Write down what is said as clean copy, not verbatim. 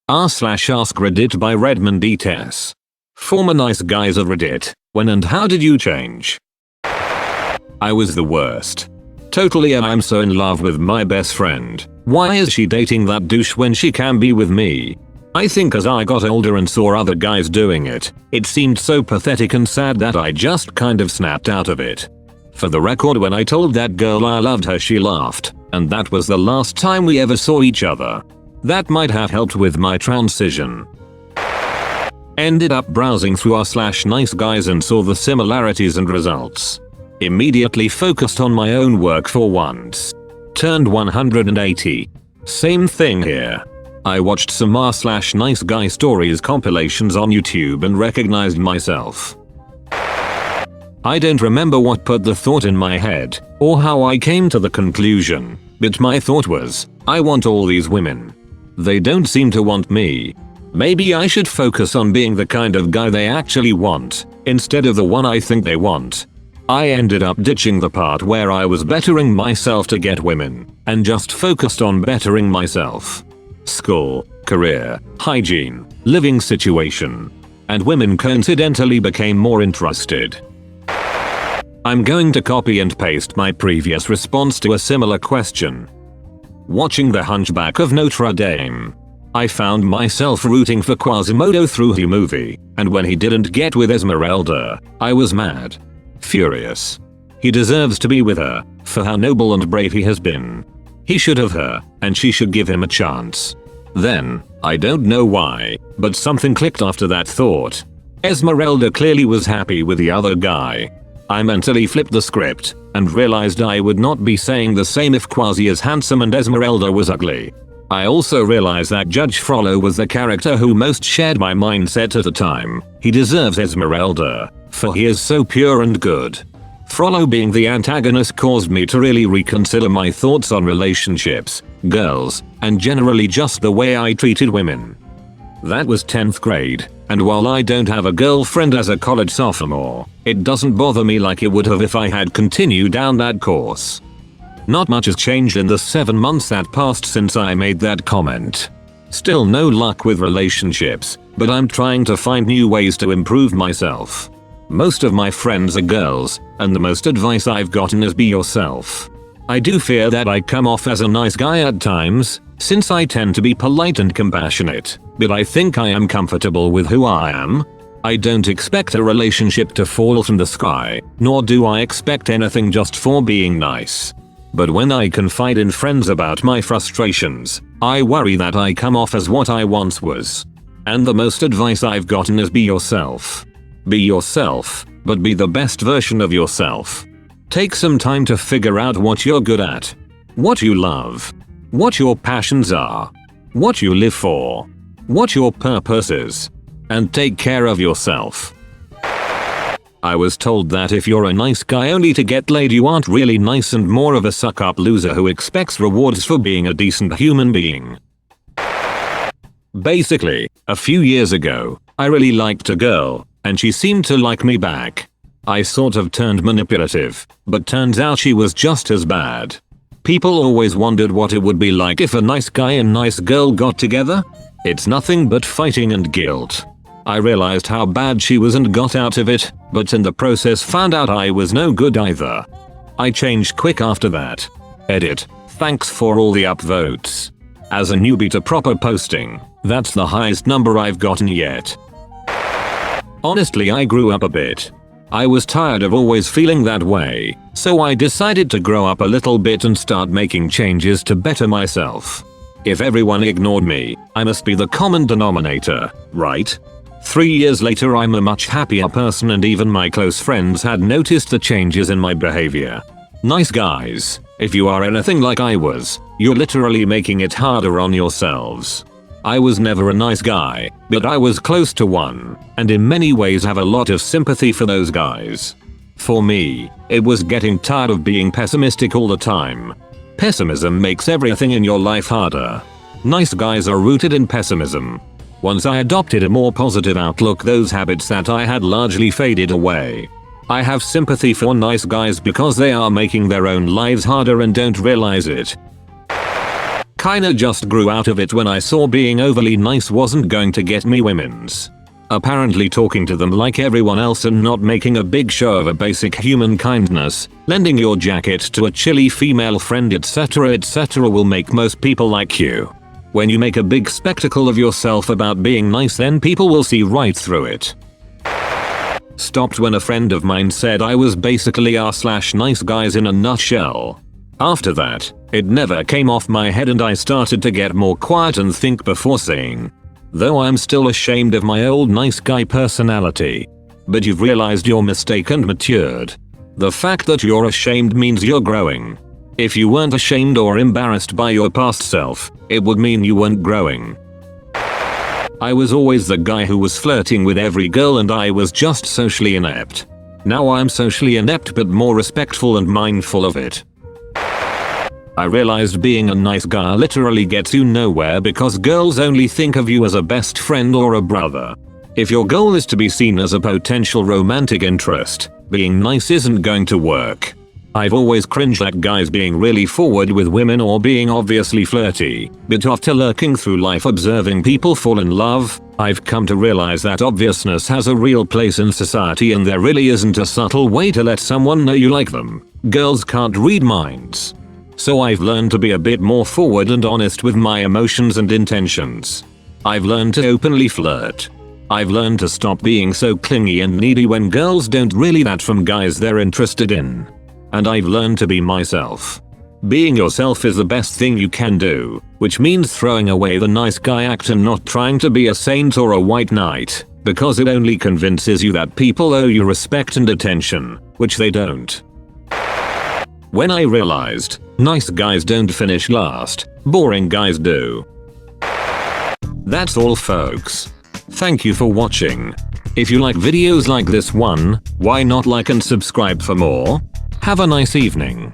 r/AskReddit by Redmond ETS. Former Nice Guys of Reddit, when and how did you change? I was the worst. Totally, and I'm so in love with my best friend. Why is she dating that douche when she can be with me? I think as I got older and saw other guys doing it, it seemed so pathetic and sad that I just kind of snapped out of it. For the record, when I told that girl I loved her, she laughed, and that was the last time we ever saw each other. That might have helped with my transition. Ended up browsing through r/Niceguys and saw the similarities and results. Immediately focused on my own work for once. Turned 180. Same thing here. I watched some r/Niceguy stories compilations on YouTube and recognized myself. I don't remember what put the thought in my head, or how I came to the conclusion, but my thought was, I want all these women. They don't seem to want me. Maybe I should focus on being the kind of guy they actually want, instead of the one I think they want. I ended up ditching the part where I was bettering myself to get women, and just focused on bettering myself. School, career, hygiene, living situation. And women coincidentally became more interested. I'm going to copy and paste my previous response to a similar question. Watching The Hunchback of Notre Dame, I found myself rooting for Quasimodo through the movie, and when he didn't get with Esmeralda, I was mad. Furious. He deserves to be with her, for how noble and brave he has been. He should have her, and she should give him a chance. Then, I don't know why, but something clicked after that thought. Esmeralda clearly was happy with the other guy. I mentally flipped the script, and realized I would not be saying the same if Quasi is handsome and Esmeralda was ugly. I also realized that Judge Frollo was the character who most shared my mindset at the time. He deserves Esmeralda, for he is so pure and good. Frollo being the antagonist caused me to really reconsider my thoughts on relationships, girls, and generally just the way I treated women. That was 10th grade, and while I don't have a girlfriend as a college sophomore, it doesn't bother me like it would have if I had continued down that course. Not much has changed in the 7 months that passed since I made that comment. Still no luck with relationships, but I'm trying to find new ways to improve myself. Most of my friends are girls, and the most advice I've gotten is be yourself. I do fear that I come off as a nice guy at times, since I tend to be polite and compassionate, but I think I am comfortable with who I am. I don't expect a relationship to fall from the sky, nor do I expect anything just for being nice. But when I confide in friends about my frustrations, I worry that I come off as what I once was. And the most advice I've gotten is be yourself. Be yourself, but be the best version of yourself. Take some time to figure out what you're good at, what you love, what your passions are, what you live for, what your purpose is, and take care of yourself. I was told that if you're a nice guy only to get laid, you aren't really nice and more of a suck-up loser who expects rewards for being a decent human being. Basically, a few years ago, I really liked a girl, and she seemed to like me back. I sort of turned manipulative, but turns out she was just as bad. People always wondered what it would be like if a nice guy and nice girl got together. It's nothing but fighting and guilt. I realized how bad she was and got out of it, but in the process found out I was no good either. I changed quick after that. Edit. Thanks for all the upvotes. As a newbie to proper posting, that's the highest number I've gotten yet. Honestly, I grew up a bit. I was tired of always feeling that way, so I decided to grow up a little bit and start making changes to better myself. If everyone ignored me, I must be the common denominator, right? 3 years later, I'm a much happier person, and even my close friends had noticed the changes in my behavior. Nice guys, if you are anything like I was, you're literally making it harder on yourselves. I was never a nice guy, but I was close to one, and in many ways have a lot of sympathy for those guys. For me, it was getting tired of being pessimistic all the time. Pessimism makes everything in your life harder. Nice guys are rooted in pessimism. Once I adopted a more positive outlook, those habits that I had largely faded away. I have sympathy for nice guys because they are making their own lives harder and don't realize it. Kinda just grew out of it when I saw being overly nice wasn't going to get me women's. Apparently talking to them like everyone else and not making a big show of a basic human kindness, lending your jacket to a chilly female friend etc will make most people like you. When you make a big spectacle of yourself about being nice, then people will see right through it. Stopped when a friend of mine said I was basically r/nice guys in a nutshell. After that, it never came off my head and I started to get more quiet and think before saying. Though I'm still ashamed of my old nice guy personality. But you've realized your mistake and matured. The fact that you're ashamed means you're growing. If you weren't ashamed or embarrassed by your past self, it would mean you weren't growing. I was always the guy who was flirting with every girl and I was just socially inept. Now I'm socially inept but more respectful and mindful of it. I realized being a nice guy literally gets you nowhere because girls only think of you as a best friend or a brother. If your goal is to be seen as a potential romantic interest, being nice isn't going to work. I've always cringed at guys being really forward with women or being obviously flirty, but after lurking through life observing people fall in love, I've come to realize that obviousness has a real place in society and there really isn't a subtle way to let someone know you like them. Girls can't read minds. So I've learned to be a bit more forward and honest with my emotions and intentions. I've learned to openly flirt. I've learned to stop being so clingy and needy when girls don't really that from guys they're interested in. And I've learned to be myself. Being yourself is the best thing you can do, which means throwing away the nice guy act and not trying to be a saint or a white knight, because it only convinces you that people owe you respect and attention, which they don't. When I realized, nice guys don't finish last, boring guys do. That's all folks. Thank you for watching. If you like videos like this one, why not like and subscribe for more? Have a nice evening.